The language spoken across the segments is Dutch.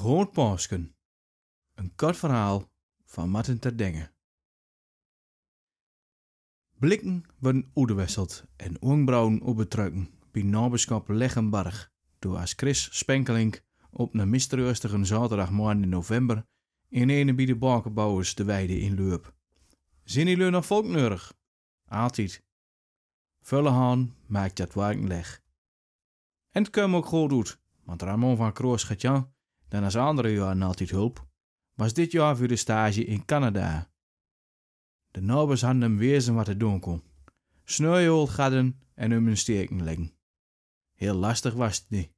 Groot Paaschen. Een kort verhaal van Martin Terdengen. Blikken worden uitgewisseld en oogbrouwen opbetrukken bij naberschap Leggenbarg door als Chris Spenkelink op een misterustige zaterdagmorgen in november in een bij de bakenbouwers de weide inloop. Zijn jullie nog volkneurig? Altijd. Vulle haan maakt dat werken leg. En het kwam ook goed uit, want Ramon van Kroos-Gatjan, dan als andere jaren altijd hulp, was dit jaar voor de stage in Canada. De nabers hadden hem wezen wat er doen kon. Sneeuwhol gadden en hem een steken leggen. Heel lastig was het niet.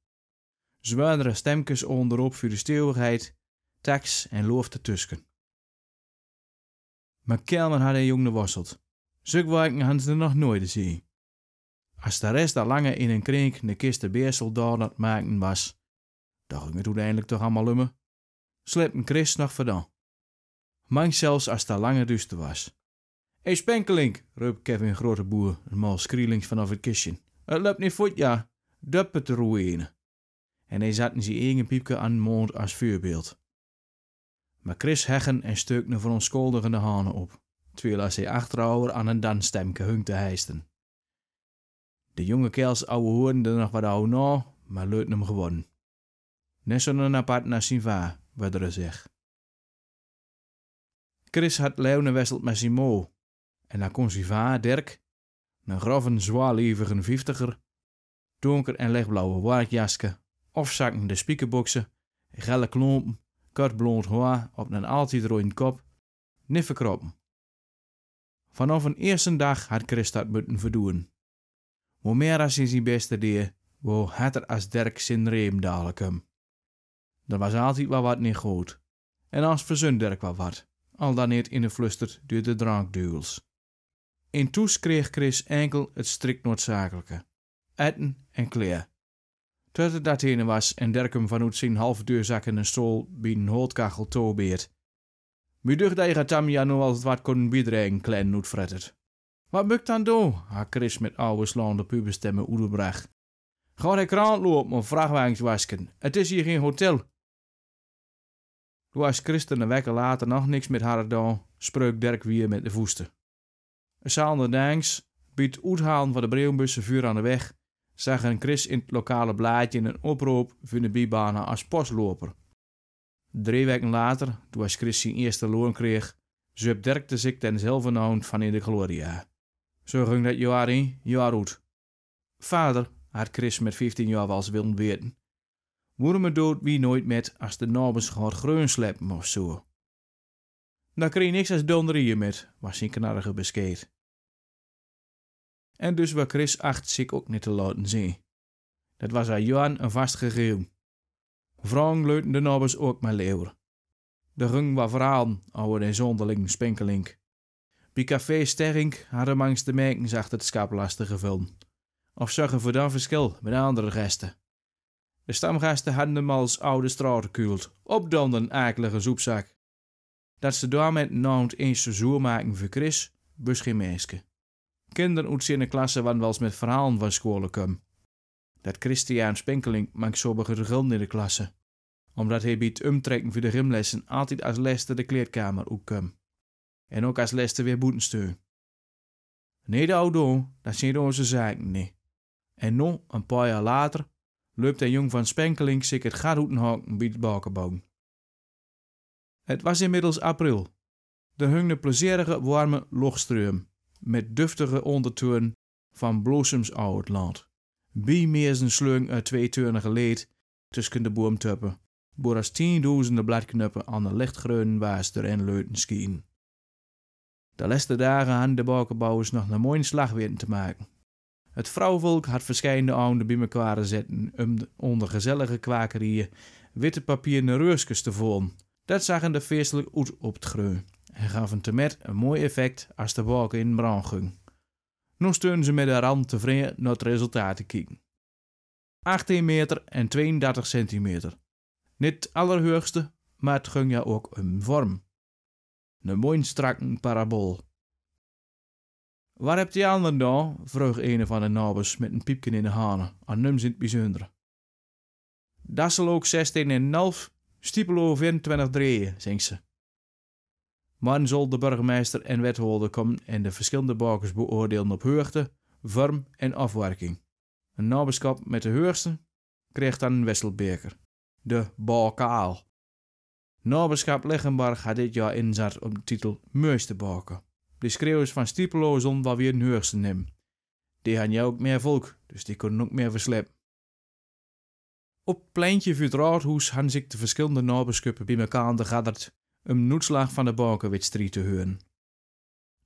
Zwaardere stemkes onderop voor de stevigheid, tax en loof ertussen. Maar Kelmer had een jongen worsteld. Zulk werken hadden ze er nog nooit gezien. Als de rest al langer in een kring de kiste beersoldaat aan het maken was, dan ging het uiteindelijk toch allemaal lummen, slepte Chris nog verdaan. Mang zelfs als het al langer duister was. Hey Spenkelink, roept Kevin Grote Boer, een mal skrielings vanaf het kistje. Het loopt niet voort, ja. Duppet de ruïne. En hij zat in zijn eigen piepje aan de mond als vuurbeeld. Maar Chris heggen en steukte verontschuldigende hanen op, terwijl als hij achterover aan een dansstemke hing te hijsten. De jonge kels ouwe hoorden er nog wat ouwe na, maar leuten hem gewonnen. Net zo'n apart naar zijn vaar, werd er zeg. Chris had leeuwen wisseld met zijn mo, en dan kon zijn vaar, Dirk, een grove, zwaarlevige vijftiger, donker en lichtblauwe werkjaske, afzakken de spiekerboksen, gele klompen, kort blond haar op een altijd rode kop, niet verkroppen. Vanaf een eerste dag had Chris dat moeten verdoen. Hoe meer als hij zijn beste deed, hoe harder als Dirk zijn reem dadelijk kwam. Er was altijd wel wat niet goed. En als verzund Dirk wel wat, al dan niet in de fluster door de drankduels. Intoes kreeg Chris enkel het strikt noodzakelijke: eten en kleren. Tot het dat heen was en Dirk hem vanuit zijn halfdeurzak in een stoel bij een hootkachel toebeert. Wie dacht dat je gaat Tamja nou als het wat kon biedreigen, klein noetfretter. Wat bukt dan doen? Had Chris met oude slaande puberstemmen oederbracht. Ga de kraan lopen of vrachtwagens wasken. Het is hier geen hotel. Toen was Christen een week later nog niks met haar gedaan, spreuk Dirk weer met de voesten. Zaalde danks, bij het uithalen van de breuwbussen vuur aan de weg, zag een Chris in het lokale blaadje een oproep voor de bijbanen als postloper. 3 weken later, toen was Chris zijn eerste loon kreeg, zuip Dirk de ziekte en zelfvernoemd van in de gloria. Zo ging dat jaar in, jaar uit. Vader, had Chris met 15 jaar wel eens willen weten, woerde me dood wie nooit met als de nabers gaat groen slepen of zo. Daar kreeg niks als donderieën met, was zijn knarrige beskeet. En dus was Chris acht zich ook niet te laten zien. Dat was aan Johan een vast gegeven. Vrouwen leuten de nabers ook maar leeuwer. De ging wat verhalen over een zonderling Spenkelink. Bij café Sterrink hadden mangs de meikens achter het schaplasten gevuld. Of zag een verdampt verschil met andere gasten. De stamgasten hadden hem als oude straat gekühld, opdanden akelige zoepzak. Dat ze daar met naamd eens zo zoer maken voor Chris, was geen meisje. Kinderen uit zijn klasse waren wel eens met verhalen van scholen komen. Dat Christian Spenkelink maakt sommige gulden in de klasse, omdat hij bij het omtrekken voor de gymlessen altijd als leste de kleedkamer uitkwam. En ook als leste weer boetensteun. Nee, de oude, dat zijn onze zaken niet. En nu, een paar jaar later, loopt de jong van Spenkelink zich het gat uithaken bij het bakenbouwen. Het was inmiddels april. Er hing een plezierige, warme luchtstreum, met duftige ondertoon van bloesems uit het land. Bijmeersen slung uit 2-turnige leed tussen de boomtuppen, waar als 10.000 bladknuppen aan de lichtgroene waas erin leuten schieten. De laatste dagen hadden de bakenbouwers nog een mooie slag weten te maken. Het vrouwvolk had verschillende avonden bij elkaar gezet om onder gezellige kwakerieën witte papieren reuskes te voelen. Dat zag er feestelijk uit op het greu en gaf een temet een mooi effect als de baken in brand ging. Nu steunden ze met de rand tevreden naar het resultaat te kijken. 18 meter en 32 centimeter. Niet het allerhoogste, maar het ging ja ook een vorm. Een mooi strakke parabool. Waar hebt die anderen dan? Vroeg een van de nabers met een piepje in de hanen, aan nums in het bijzonder. Dat zal ook 16,5, Stiepelo 24 dreeën, zingt ze. Morgen zal de burgemeester en wethouder komen en de verschillende bakers beoordelen op hoogte, vorm en afwerking. Een naberschap met de hoogste krijgt dan een wisselbeker, de bokaal. Naberschap Leggenbarg had dit jaar inzet op de titel Mooiste Baken. De schreeuwers van Stiepelo zullen wel weer een hoogste nemen. Die hadden jou ook meer volk, dus die konden ook meer verslepen. Op het pleintje voor het raadhuis hadden zich de verschillende naberschappen bij elkaar gegadderd om een uitslag van de bakenwedstrijd te horen.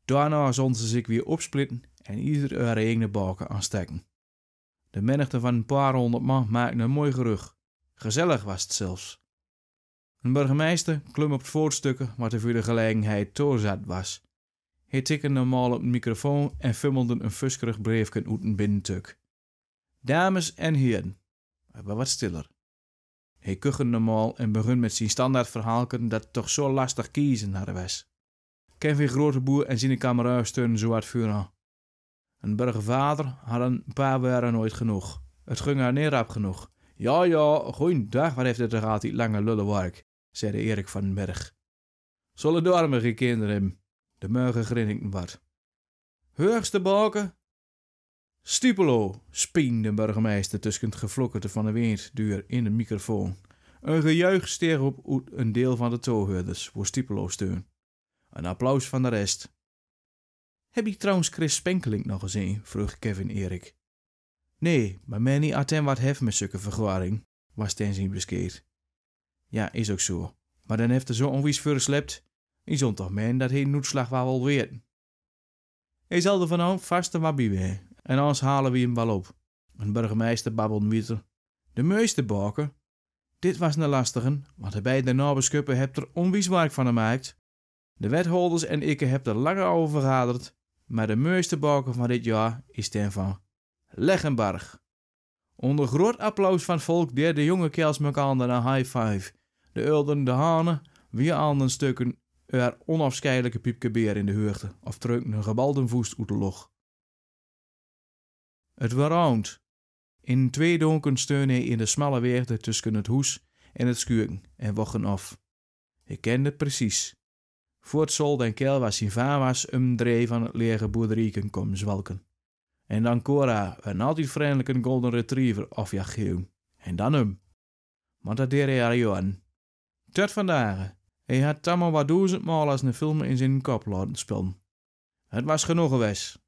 Daarna zonden ze zich weer opsplitten en ieder haar eigen baken aansteken. De menigte van een paar honderd man maakte een mooi gerucht. Gezellig was het zelfs. Een burgemeester klom op het voorstukken wat er voor de gelegenheid toorzat was. Hij tikte normaal op de microfoon en fummelde een fuskerig briefje uit een binnentuk. Dames en heren, maar wat stiller. Hij kuchte normaal en begon met zijn standaard verhaalken dat toch zo lastig kiezen hadden was. Kevin Groteboer en zijn kameraden steunen zo hard vuur aan. Een burgervader had een paar waren nooit genoeg. Het ging haar niet rap genoeg. Ja, goeiedag, wat heeft het er altijd lange lullenwerk, zei Erik van den Berg. Zullen daarmee geen kinderen hebben? De muggen grinnikten wat. Hoogste baken? Stiepelo, spien de burgemeester tussen het geflokkerte van de windduur in de microfoon. Een gejuich steeg op uit een deel van de toehoorders voor Stiepelo steun. Een applaus van de rest. Heb je trouwens Chris Spenkelink nog gezien? Vroeg Kevin Erik. Nee, maar men niet attent wat hef met zulke vergwaring, was ten zijn beskeerd. Ja, is ook zo. Maar dan heeft er zo onwies voor geslept. Je zult toch menen dat hij een noodslag wel weten. Hij zal er vanavond vast en wat bij weer. En anders halen we hem wel op. Een burgemeester babbelde weer. De mooiste baken? Dit was een lastige, want de beide naberschappen hebben er onwies werk van gemaakt. De wethouders en ik hebben er langer over vergaderd, maar de mooiste baken van dit jaar is ten van Leggenbarg. Onder groot applaus van het volk deed de jonge kerels elkaar een high five. De uilden, de hanen, weer aan een stukken er onafscheidelijke piepkebeer in de hoogte of treuken een gebalde voest uit de log. Het was round. In 2 donken steunde hij in de smalle weerde tussen het hoes en het schuurken en wochten af. Ik kende het precies. Voor het zolder en kel was zijn vaar was dree van het lege boerderijken komen zwalken. En dan Cora, een altijd vriendelijke golden retriever afjacht geven. En dan hem. Want dat deed hij haar Johan. Tot vandaag. Hij had tammo wat 1000 maal als een film in zijn kop laten spelen. Het was genoeg geweest.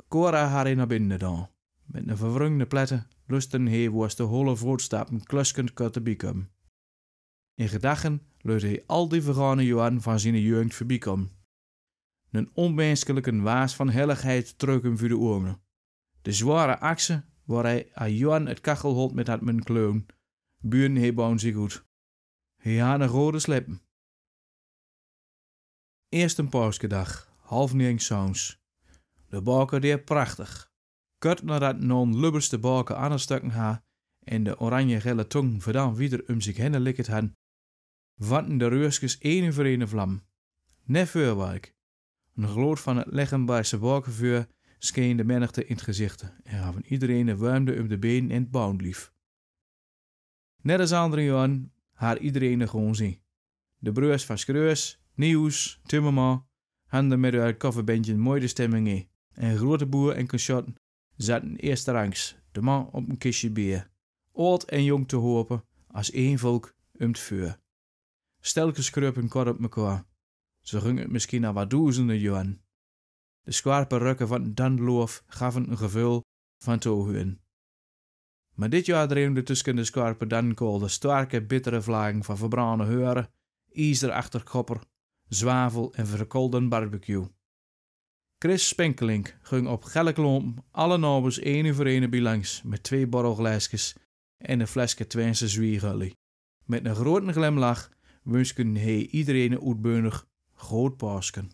Cora had hij naar binnen gedaan. Met een verwrungde pletten lusten hij was de holle voortstappen kluskend kutte biekom. In gedachten leut hij al die vergane Johan van zijn jeugd voorbijkom. Een onmenselijke waas van helligheid trok hem voor de ogen. De zware akse waar hij aan Johan het kachel hield met dat men kleun, buren hij bouwt zich goed. Hij had een rode sleppen. Eerst een paaskedag, 8:30 s'avonds. De baker deed prachtig. Kort nadat non lubberste baker aan het stukken had en de oranje-gele tong verdaan wieder zich heen likt had, vatten de reusjes één voor één vlam. Net vuurwerk. Een gloed van het Leggenbargse bakenvuur scheen de menigte in het gezicht en gaven iedereen de warmte om de benen en het bouwlief. Net als andere jaren had iedereen er gewoon zien. De broers van Skreus, Nieuws, Timmerman hadden met uit kofferbandje mooi de stemming in. En Groteboer en Conchotten zaten eerste rangs, de man op een kistje bier. Oud en jong te hopen, als één volk om het vuur. Stelkens kruipen kort op mekaar. Ze gingen het misschien naar wat duizenden Johan. De scherpe rukken van het dandloof gaven een gevoel van toehuwen. Maar dit jaar dreemde tussen de scherpe dankool de sterke bittere vlagen van verbrande heuren, ijzer achter kopper, zwavel en verkoolde barbecue. Chris Spenkelink ging op gelklompen alle nabels één voor één bilangs met 2 borrelglaasjes en een flesje Twentse zwiegelie. Met een grote glimlach wenschte hij iedereen uitbeunig groot Pasen.